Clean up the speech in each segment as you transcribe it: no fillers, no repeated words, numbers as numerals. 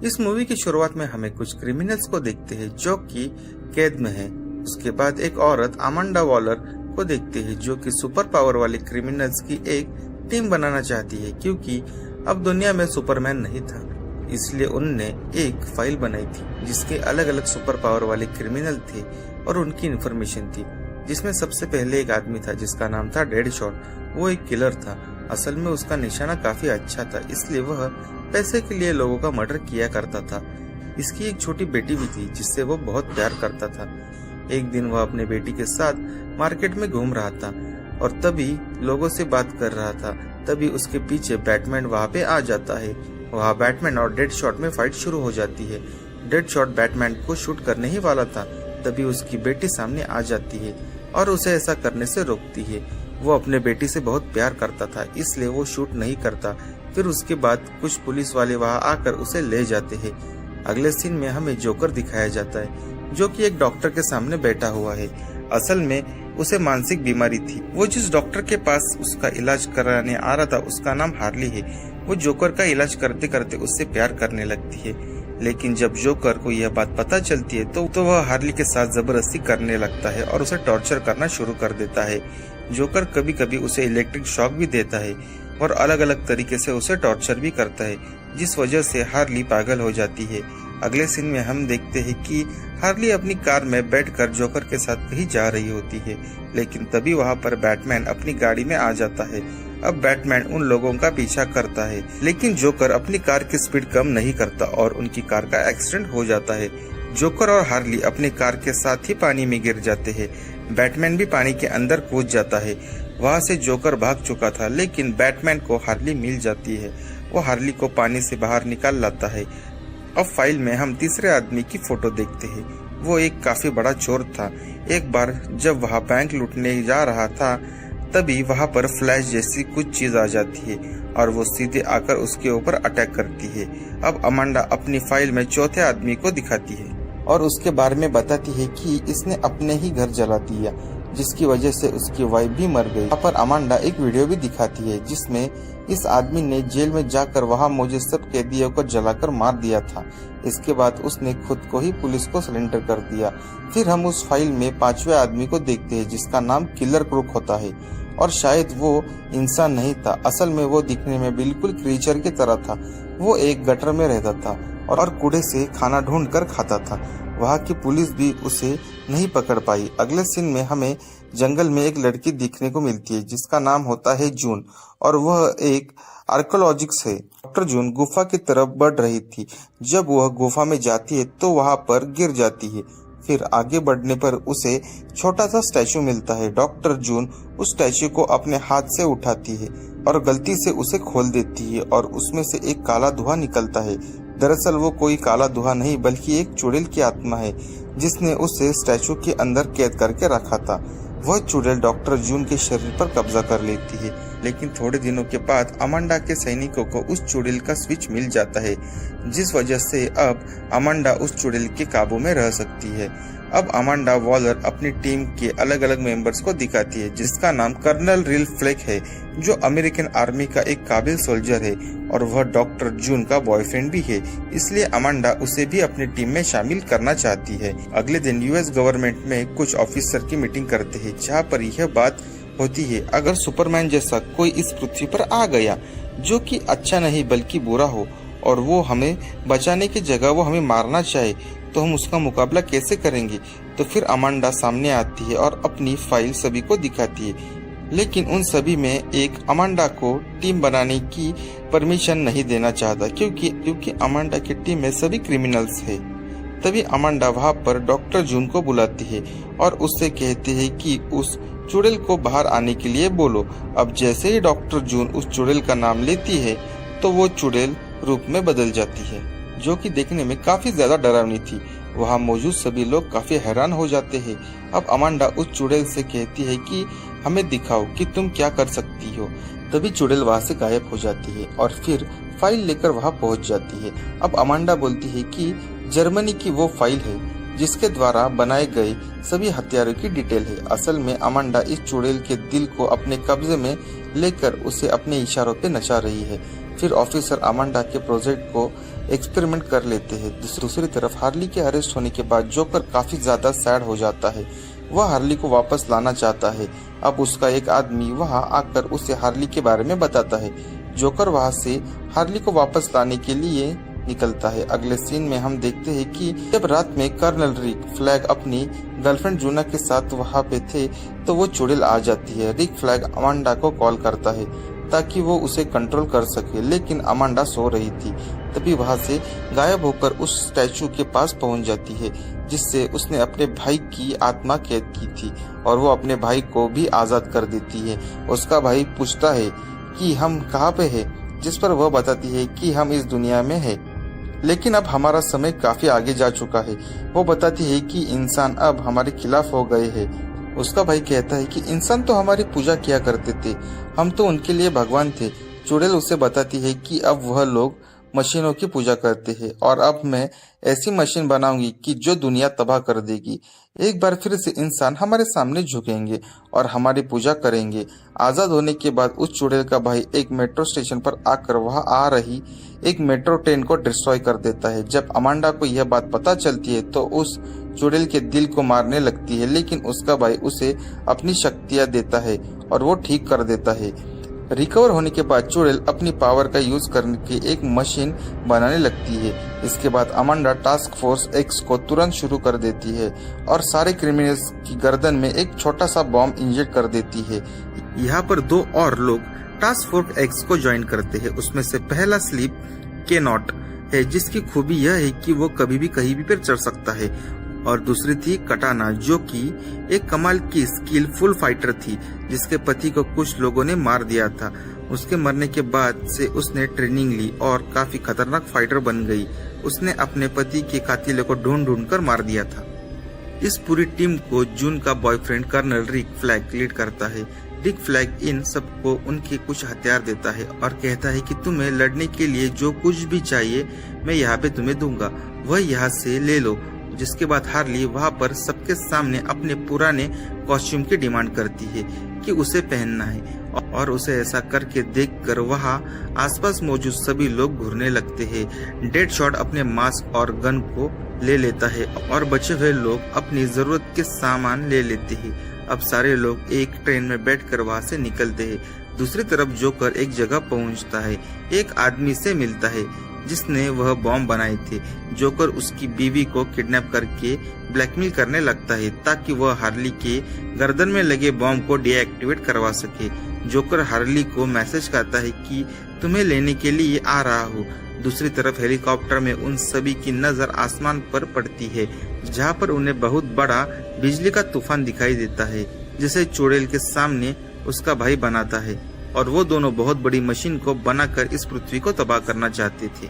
इस मूवी की शुरुआत में हमें कुछ क्रिमिनल्स को देखते हैं जो कि कैद में हैं। उसके बाद एक औरत अमांडा वॉलर को देखते हैं जो कि सुपर पावर वाले क्रिमिनल्स की एक टीम बनाना चाहती है, क्योंकि अब दुनिया में सुपरमैन नहीं था, इसलिए उनने एक फाइल बनाई थी जिसके अलग अलग सुपर पावर वाले क्रिमिनल थे और उनकी इन्फॉर्मेशन थी, जिसमें सबसे पहले एक आदमी था जिसका नाम था डेडशॉट। वो एक किलर था। असल में उसका निशाना काफी अच्छा था, इसलिए वह पैसे के लिए लोगों का मर्डर किया करता था। इसकी एक छोटी बेटी भी थी जिससे वो बहुत प्यार करता था। एक दिन वह अपने बेटी के साथ मार्केट में घूम रहा था और तभी लोगों से बात कर रहा था। तभी उसके पीछे बैटमैन वहाँ पे आ जाता है। वहाँ बैटमैन और डेडशॉट में फाइट शुरू हो जाती है। डेडशॉट बैटमैन को शूट करने ही वाला था, तभी उसकी बेटी सामने आ जाती है और उसे ऐसा करने से रोकती है। वो अपने बेटी से बहुत प्यार करता था, इसलिए वो शूट नहीं करता। फिर उसके बाद कुछ पुलिस वाले वहाँ आकर उसे ले जाते हैं। अगले सीन में हमें जोकर दिखाया जाता है जो कि एक डॉक्टर के सामने बैठा हुआ है। असल में उसे मानसिक बीमारी थी। वो जिस डॉक्टर के पास उसका इलाज कराने आ रहा था उसका नाम हार्ली है। वो जोकर का इलाज करते करते उससे प्यार करने लगती है, लेकिन जब जोकर को यह बात पता चलती है तो वह हार्ली के साथ जबरदस्ती करने लगता है और उसे टॉर्चर करना शुरू कर देता है। जोकर कभी कभी उसे इलेक्ट्रिक शॉक भी देता है और अलग अलग तरीके से उसे टॉर्चर भी करता है, जिस वजह से हार्ली पागल हो जाती है। अगले सीन में हम देखते हैं कि हार्ली अपनी कार में बैठकर जोकर के साथ कहीं जा रही होती है, लेकिन तभी वहां पर बैटमैन अपनी गाड़ी में आ जाता है। अब बैटमैन उन लोगों का पीछा करता है, लेकिन जोकर अपनी कार की स्पीड कम नहीं करता और उनकी कार का एक्सीडेंट हो जाता है। जोकर और हार्ली अपनी कार के साथ ही पानी में गिर जाते हैं। बैटमैन भी पानी के अंदर कूद जाता है। वहाँ से जोकर भाग चुका था, लेकिन बैटमैन को हार्ली मिल जाती है। वो हार्ली को पानी से बाहर निकाल लाता है। अब फाइल में हम तीसरे आदमी की फोटो देखते हैं। वो एक काफी बड़ा चोर था। एक बार जब वह बैंक लूटने जा रहा था, तभी वहाँ पर फ्लैश जैसी कुछ चीज आ जाती है और वो सीधे आकर उसके ऊपर अटैक करती है। अब अमांडा अपनी फाइल में चौथे आदमी को दिखाती है और उसके बारे में बताती है कि इसने अपने ही घर जला दिया, जिसकी वजह से उसकी वाइफ भी मर गई। यहाँ पर अमांडा एक वीडियो भी दिखाती है जिसमें इस आदमी ने जेल में जाकर वहाँ मौजूद सब कैदियों को जलाकर मार दिया था। इसके बाद उसने खुद को ही पुलिस को सरेंडर कर दिया। फिर हम उस फाइल में पांचवें आदमी को देखते हैं जिसका नाम किलर क्रूक होता है और शायद वो इंसान नहीं था। असल में वो दिखने में बिल्कुल क्रीचर की तरह था। वो एक गटर में रहता था और कूड़े से खाना ढूंढ कर खाता था। वहाँ की पुलिस भी उसे नहीं पकड़ पाई। अगले सीन में हमें जंगल में एक लड़की दिखने को मिलती है जिसका नाम होता है जून और वह एक आर्कोलॉजिस्ट है। डॉक्टर जून गुफा की तरफ बढ़ रही थी। जब वह गुफा में जाती है तो वहाँ पर गिर जाती है। फिर आगे बढ़ने पर उसे छोटा सा स्टैचू मिलता है। डॉक्टर जून उस स्टैचू को अपने हाथ से उठाती है और गलती से उसे खोल देती है और उसमें से एक काला धुआं निकलता है। दरअसल वो कोई काला धुआं नहीं बल्कि एक चुड़ैल की आत्मा है जिसने उसे स्टैचू के अंदर कैद करके रखा था। वह चुड़ैल डॉक्टर जून के शरीर पर कब्जा कर लेती है, लेकिन थोड़े दिनों के बाद अमांडा के सैनिकों को उस चुड़ैल का स्विच मिल जाता है, जिस वजह से अब अमांडा उस चुड़ैल के काबू में रह सकती है। अब अमांडा वॉलर अपनी टीम के अलग अलग मेंबर्स को दिखाती है जिसका नाम कर्नल रिल फ्लेक है, जो अमेरिकन आर्मी का एक काबिल सोल्जर है और वह डॉक्टर जून का बॉयफ्रेंड भी है, इसलिए अमांडा उसे भी अपनी टीम में शामिल करना चाहती है। अगले दिन यूएस गवर्नमेंट में कुछ ऑफिसर की मीटिंग करते हैं जहाँ पर यह बात होती है, अगर सुपरमैन जैसा कोई इस पृथ्वी पर आ गया जो कि अच्छा नहीं बल्कि बुरा हो और वो हमें बचाने की जगह वो हमें मारना चाहे तो हम उसका मुकाबला कैसे करेंगे। तो फिर अमांडा सामने आती है और अपनी फाइल सभी को दिखाती है, लेकिन उन सभी में एक अमांडा को टीम बनाने की परमिशन नहीं देना चाहता क्योंकि अमांडा की टीम में सभी क्रिमिनल्स है। तभी अमांडा वहाँ पर डॉक्टर जून को बुलाती है और उससे कहती है कि उस चुड़ैल को बाहर आने के लिए बोलो। अब जैसे ही डॉक्टर जून उस चुड़ैल का नाम लेती है तो वो चुड़ैल रूप में बदल जाती है, जो कि देखने में काफी ज्यादा डरावनी थी। वहाँ मौजूद सभी लोग काफी हैरान हो जाते हैं। अब अमांडा उस चुड़ैल से कहती है कि हमें दिखाओ कि तुम क्या कर सकती हो। तभी चुड़ैल वहाँ से गायब हो जाती है और फिर फाइल लेकर वहाँ पहुँच जाती है। अब अमांडा बोलती है कि जर्मनी की वो फाइल है जिसके द्वारा बनाए गए सभी हथियारों की डिटेल है। असल में अमांडा इस चुड़ैल के दिल को अपने कब्जे में लेकर उसे अपने इशारों पे नचा रही है। फिर ऑफिसर अमांडा के प्रोजेक्ट को एक्सपेरिमेंट कर लेते हैं। दूसरी तरफ हार्ली के अरेस्ट होने के बाद जोकर काफी ज्यादा सैड हो जाता है। वह हार्ली को वापस लाना चाहता है। अब उसका एक आदमी वहां आकर उसे हार्ली के बारे में बताता है। जोकर वहां से हार्ली को वापस लाने के लिए निकलता है। अगले सीन में हम देखते हैं कि जब रात में कर्नल रिक फ्लैग अपनी गर्लफ्रेंड जूना के साथ वहां पे थे तो वो चुड़ैल आ जाती है। रिक फ्लैग अमांडा को कॉल करता है ताकि वो उसे कंट्रोल कर सके, लेकिन अमांडा सो रही थी। तभी वहां से गायब होकर उस स्टैचू के पास पहुंच जाती है जिससे उसने अपने भाई की आत्मा कैद की थी और वो अपने भाई को भी आजाद कर देती है। उसका भाई पूछता है कि हम कहाँ पे है, जिस पर वह बताती है कि हम इस दुनिया में है, लेकिन अब हमारा समय काफी आगे जा चुका है। वो बताती है कि इंसान अब हमारे खिलाफ हो गए हैं। उसका भाई कहता है कि इंसान तो हमारी पूजा किया करते थे, हम तो उनके लिए भगवान थे। चुड़ैल उसे बताती है कि अब वह लोग मशीनों की पूजा करते हैं और अब मैं ऐसी मशीन बनाऊंगी कि जो दुनिया तबाह कर देगी। एक बार फिर से इंसान हमारे सामने झुकेंगे और हमारी पूजा करेंगे। आजाद होने के बाद उस चुड़ैल का भाई एक मेट्रो स्टेशन पर आकर वहां आ रही एक मेट्रो ट्रेन को डिस्ट्रॉय कर देता है। जब अमांडा को यह बात पता चलती है तो उस चुड़ैल के दिल को मारने लगती है, लेकिन उसका भाई उसे अपनी शक्तियां देता है और वो ठीक कर देता है। रिकवर होने के बाद चुड़ैल अपनी पावर का यूज करने की एक मशीन बनाने लगती है। इसके बाद अमांडा टास्क फोर्स एक्स को तुरंत शुरू कर देती है और सारे क्रिमिनल्स की गर्दन में एक छोटा सा बॉम्ब इंजेक्ट कर देती है। यहाँ पर दो और लोग टास्क फोर्स एक्स को ज्वाइन करते हैं। उसमें से पहला स्लीप के नॉट है, जिसकी खूबी यह है कि वो कभी भी कहीं भी पर चढ़ सकता है, और दूसरी थी कटाना, जो कि एक कमाल की स्किलफुल फाइटर थी जिसके पति को कुछ लोगों ने मार दिया था। उसके मरने के बाद से उसने ट्रेनिंग ली और काफी खतरनाक फाइटर बन गई। उसने अपने पति के कातिलों को ढूंढ कर मार दिया था। इस पूरी टीम को जून का boyfriend colonel Rick Flag lead करता है। रिक फ्लैग इन सबको उनके कुछ हथियार देता है और कहता है कि तुम्हें लड़ने के लिए जो कुछ भी चाहिए मैं यहाँ पे तुम्हें दूंगा, वह यहाँ से ले लो। जिसके बाद हार्ली वहाँ पर सबके सामने अपने पुराने कॉस्ट्यूम की डिमांड करती है कि उसे पहनना है, और उसे ऐसा करके देखकर वहाँ आसपास मौजूद सभी लोग घूरने लगते हैं। डेडशॉट अपने मास्क और गन को ले लेता है और बचे हुए लोग अपनी जरूरत के सामान ले लेते हैं। अब सारे लोग एक ट्रेन में बैठकर वहाँ से निकलते हैं। दूसरी तरफ जोकर एक जगह पहुँचता है, एक आदमी से मिलता है जिसने वह बॉम्ब बनाए थे। जोकर उसकी बीवी को किडनैप करके ब्लैकमेल करने लगता है ताकि वह हार्ली के गर्दन में लगे बॉम्ब को डीएक्टिवेट करवा सके। जोकर हार्ली को मैसेज करता है कि तुम्हें लेने के लिए आ रहा हूँ। दूसरी तरफ हेलीकॉप्टर में उन सभी की नजर आसमान पर पड़ती है, जहाँ पर उन्हें बहुत बड़ा बिजली का तूफान दिखाई देता है जिसे चुड़ैल के सामने उसका भाई बनाता है, और वो दोनों बहुत बड़ी मशीन को बनाकर इस पृथ्वी को तबाह करना चाहते थे।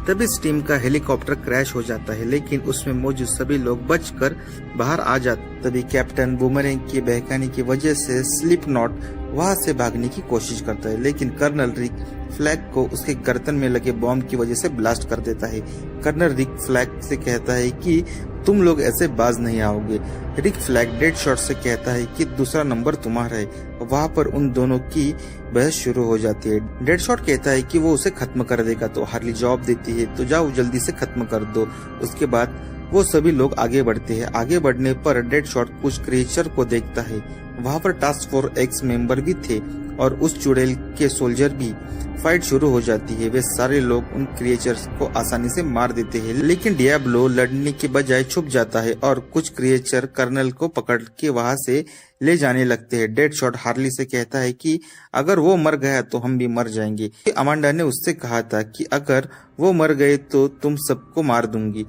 तब इस टीम का हेलीकॉप्टर क्रैश हो जाता है, लेकिन उसमें मौजूद सभी लोग बचकर बाहर आ जाते। तभी कैप्टन बूमरैंग की बहकाने की वजह से स्लिप नॉट वहां से भागने की कोशिश करता है, लेकिन कर्नल रिक फ्लैग को उसके गर्दन में लगे बॉम्ब की वजह से ब्लास्ट कर देता है। कर्नल रिक फ्लैग से कहता है कि तुम लोग ऐसे बाज नहीं आओगे। रिक फ्लैग डेडशॉट से कहता है कि दूसरा नंबर तुम्हारा है। वहाँ पर उन दोनों की बहस शुरू हो जाती है। डेडशॉट कहता है कि वो उसे खत्म कर देगा, तो हार्ली जवाब देती है तो जाओ जल्दी से खत्म कर दो। उसके बाद वो सभी लोग आगे बढ़ते हैं। आगे बढ़ने पर डेडशॉट कुछ क्रिएचर को देखता है। वहाँ पर टास्क फोर्स एक्स मेंबर भी थे और उस चुड़ैल के सोल्जर भी। फाइट शुरू हो जाती है। वे सारे लोग उन क्रिएचर्स को आसानी से मार देते हैं, लेकिन डियाब्लो लड़ने के बजाय छुप जाता है और कुछ क्रिएचर कर्नल को पकड़ के वहां से ले जाने लगते हैं। डेडशॉट हार्ली से कहता है कि अगर वो मर गया तो हम भी मर जाएंगे। अमांडा ने उससे कहा था कि अगर वो मर गए तो तुम सबको मार दूंगी,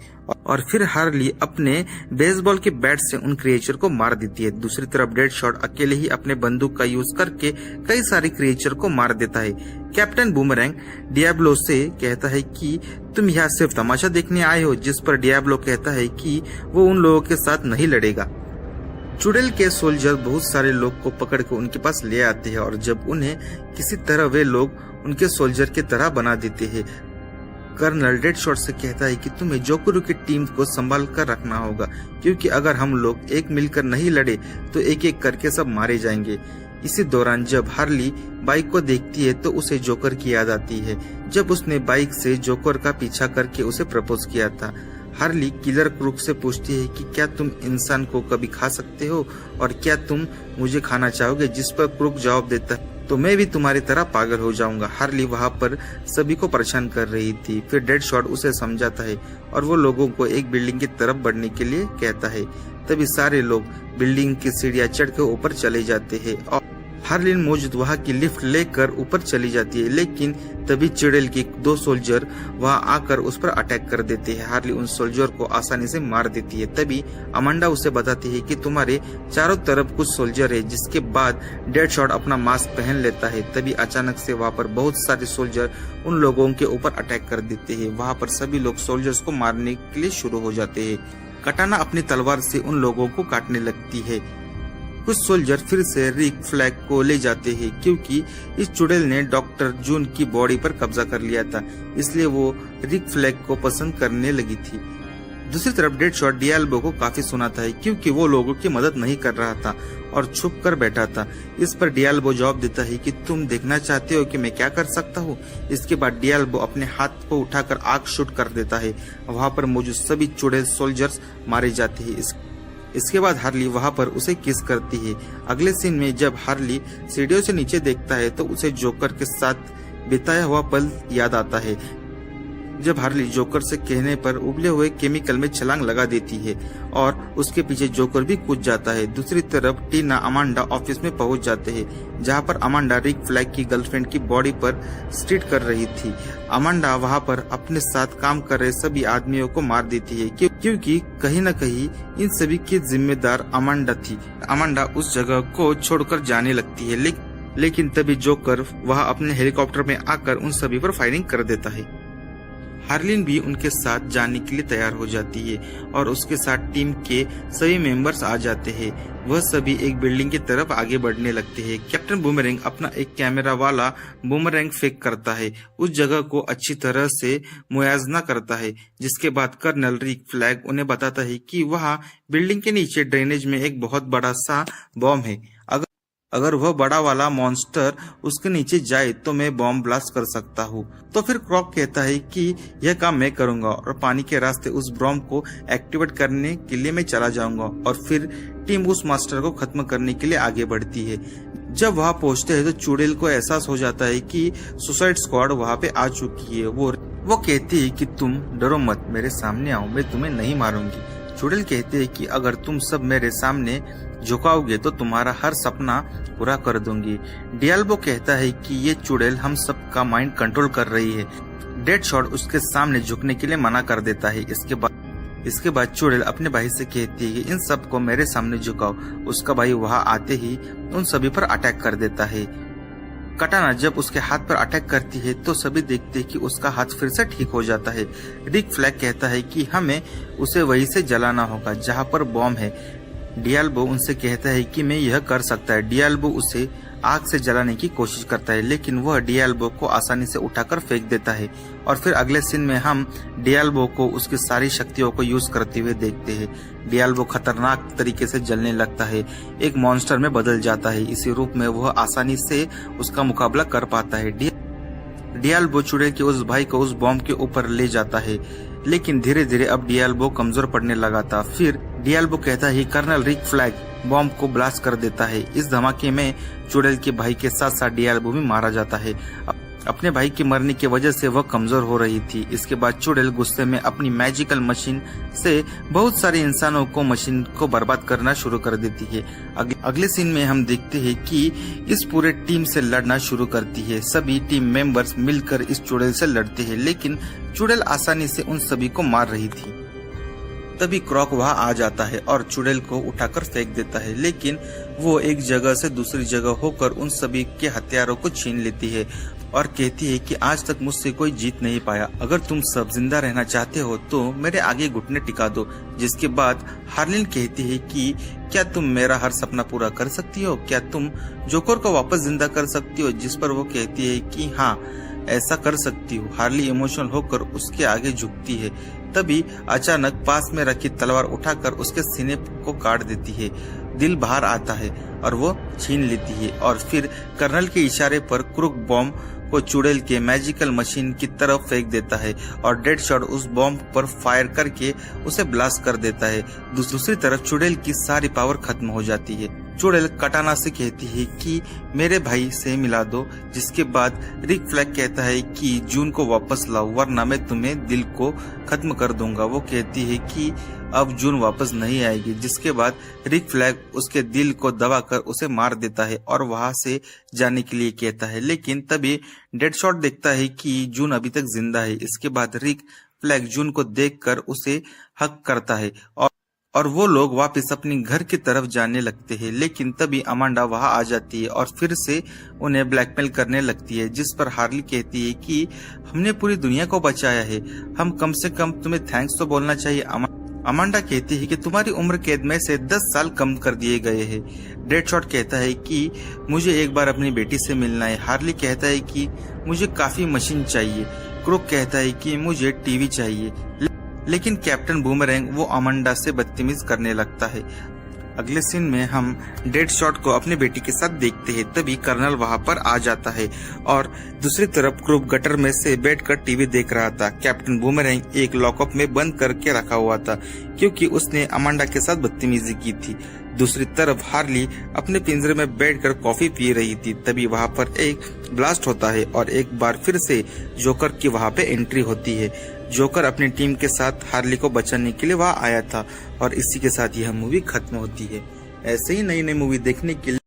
और फिर हार्ली अपने बेसबॉल के बैट से उन क्रिएचर को मार देती है। दूसरी तरफ डेडशॉट अकेले ही अपने बंदूक का यूज करके कई सारे क्रिएचर को मार देता है। कैप्टन बूमरैंग डियाब्लो से कहता है कि तुम यहाँ सिर्फ तमाशा देखने आए हो, जिस पर डियाब्लो कहता है कि वो उन लोगों के साथ नहीं लड़ेगा। चुड़ैल के सोल्जर बहुत सारे लोग को पकड़ के उनके पास ले आते हैं, और जब उन्हें किसी तरह वे लोग उनके सोल्जर की तरह बना देते हैं। कर्नल डेडशॉट से कहता है कि तुम्हें जोकुरो की टीम को संभाल कर रखना होगा, क्योंकि अगर हम लोग एक मिलकर नहीं लड़े तो एक एक करके सब मारे जाएंगे। इसी दौरान जब हार्ली बाइक को देखती है तो उसे जोकर की याद आती है, जब उसने बाइक से जोकर का पीछा करके उसे प्रपोज किया था। हार्ली किलर क्रूक से पूछती है कि क्या तुम इंसान को कभी खा सकते हो और क्या तुम मुझे खाना चाहोगे, जिस पर क्रूक जवाब देता है तो मैं भी तुम्हारी तरह पागल हो जाऊंगा। हार्ली वहाँ पर सभी को परेशान कर रही थी। फिर डेडशॉट उसे समझाता है और वो लोगों को एक बिल्डिंग की तरफ बढ़ने के लिए कहता है। तभी सारे लोग बिल्डिंग की सीढ़ियां चढ़कर ऊपर चले जाते हैं और हार्लिन मौजूद वहाँ की लिफ्ट लेकर ऊपर चली जाती है, लेकिन तभी चुड़ैल के 2 सोल्जर वहाँ आकर उस पर अटैक कर देते हैं। हार्ली उन सोल्जर को आसानी से मार देती है। तभी अमांडा उसे बताती है कि तुम्हारे चारों तरफ कुछ सोल्जर है, जिसके बाद डेडशॉट अपना मास्क पहन लेता है। तभी अचानक से वहाँ पर बहुत सारे सोल्जर उन लोगों के ऊपर अटैक कर देते हैं। वहाँ पर सभी लोग सोल्जर्स को मारने के लिए शुरू हो जाते हैं। कटाना अपनी तलवार से उन लोगों को काटने लगती है। कुछ सोल्जर फिर से रिक फ्लैग को ले जाते हैं, क्योंकि इस चुड़ैल ने डॉक्टर जून की बॉडी पर कब्जा कर लिया था, इसलिए वो रिक फ्लैग को पसंद करने लगी थी। दूसरी तरफ डेडशॉट डियाल्बो को काफी सुनाता है, क्योंकि वो लोगों की मदद नहीं कर रहा था और छुप कर बैठा था। इस पर डियाल्बो जवाब देता है कि तुम देखना चाहते हो कि मैं क्या कर सकता हूँ। इसके बाद डियाल्बो अपने हाथ को उठाकर आग शूट कर देता है। वहाँ पर मौजूद सभी चुड़ैल सोल्जर्स मारे जाते हैं। इसके बाद हार्ली वहाँ पर उसे किस करती है। अगले सीन में जब हार्ली सीढ़ियों से नीचे देखता है तो उसे जोकर के साथ बिताया हुआ पल याद आता है, जब हार्ली जोकर से कहने पर उबले हुए केमिकल में छलांग लगा देती है और उसके पीछे जोकर भी कूद जाता है। दूसरी तरफ टीना अमांडा ऑफिस में पहुंच जाते हैं, जहां पर अमांडा रिक फ्लैग की गर्लफ्रेंड की बॉडी पर स्ट्रीट कर रही थी। अमांडा वहां पर अपने साथ काम कर रहे सभी आदमियों को मार देती है, क्योंकि कहीं न कहीं इन सभी की जिम्मेदार अमांडा थी। अमांडा उस जगह को छोड़कर जाने लगती है, लेकिन तभी जोकर वहां अपने हेलीकॉप्टर में आकर उन सभी पर फायरिंग कर देता है। हार्लिन भी उनके साथ जाने के लिए तैयार हो जाती है और उसके साथ टीम के सभी मेंबर्स आ जाते हैं। वह सभी एक बिल्डिंग की तरफ आगे बढ़ने लगते हैं। कैप्टन बूमरैंग अपना एक कैमरा वाला बूमरैंग फेंक करता है, उस जगह को अच्छी तरह से मुआयना करता है, जिसके बाद कर्नल रिक फ्लैग उन्हें बताता है कि वहाँ बिल्डिंग के नीचे ड्रेनेज में एक बहुत बड़ा सा बॉम्ब है। अगर वह बड़ा वाला मॉन्स्टर उसके नीचे जाए तो मैं बॉम्ब ब्लास्ट कर सकता हूँ। तो फिर क्रॉक कहता है कि यह काम मैं करूंगा और पानी के रास्ते उस बॉम्ब को एक्टिवेट करने के लिए मैं चला जाऊंगा और फिर टीम उस मास्टर को खत्म करने के लिए आगे बढ़ती है। जब वहाँ पहुँचते हैं तो चुड़ैल को एहसास हो जाता है कि सुसाइड स्क्वाड वहाँ पे आ चुकी है। वो कहती है कि तुम डरो मत, मेरे सामने आओ, मैं तुम्हें नहीं मारूंगी। चुड़ैल कहते है कि अगर तुम सब मेरे सामने झुकाओगे तो तुम्हारा हर सपना पूरा कर दूंगी। डियाल्बो कहता है कि ये चुड़ैल हम सब का माइंड कंट्रोल कर रही है। डेडशॉट उसके सामने झुकने के लिए मना कर देता है। इसके बाद चुड़ैल अपने भाई से कहती है कि इन सब को मेरे सामने झुकाओ। उसका भाई वहाँ आते ही उन सभी पर अटैक कर देता है। कटाना जब उसके हाथ पर अटैक करती है तो सभी देखते हैं कि उसका हाथ फिर से ठीक हो जाता है। रिक फ्लैग कहता है कि हमें उसे वहीं से जलाना होगा जहाँ पर बॉम्ब है। डियाल्बो उनसे कहता है कि मैं यह कर सकता है। डियाल्बो उसे आग से जलाने की कोशिश करता है, लेकिन वह डियाल्बो को आसानी से उठाकर फेंक देता है। और फिर अगले सीन में हम डियाल्बो को उसकी सारी शक्तियों को यूज करते हुए देखते हैं। डियाल्बो खतरनाक तरीके से जलने लगता है, एक मॉन्स्टर में बदल जाता है। इसी रूप में वह आसानी से उसका मुकाबला कर पाता है। डियाल्बो चुड़ैल के उस भाई को उस बॉम्ब के ऊपर ले जाता है, लेकिन धीरे धीरे अब डियाल्बो कमजोर पड़ने लगा था। फिर डियाल्बो कहता है कर्नल रिक फ्लैग बॉम्ब को ब्लास्ट कर देता है। इस धमाके में चुड़ैल के भाई के साथ साथ डियाल्बो भी मारा जाता है। अपने भाई के मरने की वजह से वह कमजोर हो रही थी। इसके बाद चुड़ैल गुस्से में अपनी मैजिकल मशीन से बहुत सारे इंसानों को मशीन को बर्बाद करना शुरू कर देती है। अगले सीन में हम देखते हैं कि इस पूरे टीम से लड़ना शुरू करती है। सभी टीम मेंबर्स मिलकर इस चुड़ैल से लड़ते हैं, लेकिन चुड़ैल आसानी से उन सभी को मार रही थी। तभी क्रॉक वहाँ आ जाता है और चुड़ैल को उठाकर फेंक देता है, लेकिन वो एक जगह से दूसरी जगह होकर उन सभी के हथियारों को छीन लेती है और कहती है कि आज तक मुझसे कोई जीत नहीं पाया। अगर तुम सब जिंदा रहना चाहते हो तो मेरे आगे घुटने टिका दो। जिसके बाद हार्लिन कहती है कि क्या तुम मेरा हर सपना पूरा कर सकती हो? क्या तुम जोकर को वापस जिंदा कर सकती हो? जिस पर वो कहती है कि हाँ, ऐसा कर सकती हो। हार्ली इमोशनल होकर उसके आगे झुकती है। तभी अचानक पास में रखी तलवार उठाकर उसके सीने को काट देती है। दिल बाहर आता है और वो छीन लेती है और फिर कर्नल के इशारे पर क्रूक बॉम्ब को चुड़ैल के मैजिकल मशीन की तरफ फेंक देता है और डेडशॉट उस बॉम्ब पर फायर करके उसे ब्लास्ट कर देता है। दूसरी तरफ चुड़ैल की सारी पावर खत्म हो जाती है। चुड़ैल कटाना से कहती है कि मेरे भाई से मिला दो, जिसके बाद रिक फ्लैग कहता है कि जून को वापस लाओ वरना मैं तुम्हें दिल को खत्म कर दूंगा। वो कहती है कि अब जून वापस नहीं आएगी, जिसके बाद रिक फ्लैग उसके दिल को दबाकर उसे मार देता है और वहां से जाने के लिए कहता है। लेकिन तभी डेडशॉट देखता है कि जून अभी तक जिंदा है। इसके बाद रिक फ्लैग जून को देखकर उसे हक करता है और वो लोग वापस अपनी घर की तरफ जाने लगते हैं। लेकिन तभी अमांडा वहां आ जाती है और फिर से उन्हें ब्लैकमेल करने लगती है, जिस पर हार्ली कहती है कि हमने पूरी दुनिया को बचाया है, हम कम से कम तुम्हें थैंक्स तो बोलना चाहिए। अमांडा कहती है कि तुम्हारी उम्र कैद में से 10 साल कम कर दिए गए हैं। डेडशॉट कहता है कि मुझे एक बार अपनी बेटी से मिलना है। हार्ली कहता है कि मुझे काफी मशीन चाहिए। क्रूक कहता है कि मुझे टीवी चाहिए। लेकिन कैप्टन बूमरैंग वो अमांडा से बदतमीज करने लगता है। अगले सीन में हम डेडशॉट को अपनी बेटी के साथ देखते हैं। तभी कर्नल वहां पर आ जाता है और दूसरी तरफ क्रूक गटर में से बैठकर टीवी देख रहा था। कैप्टन बूमरैंग एक लॉकअप में बंद करके रखा हुआ था क्योंकि उसने अमांडा के साथ बदतमीजी की थी। दूसरी तरफ हार्ली अपने पिंजरे में बैठकर कॉफी पी रही थी। तभी वहां पर एक ब्लास्ट होता है और एक बार फिर से जोकर की वहां पे एंट्री होती है। जोकर अपनी टीम के साथ हार्ली को बचाने के लिए वहां आया था और इसी के साथ यह मूवी खत्म होती है। ऐसे ही नई नई मूवी देखने के लिए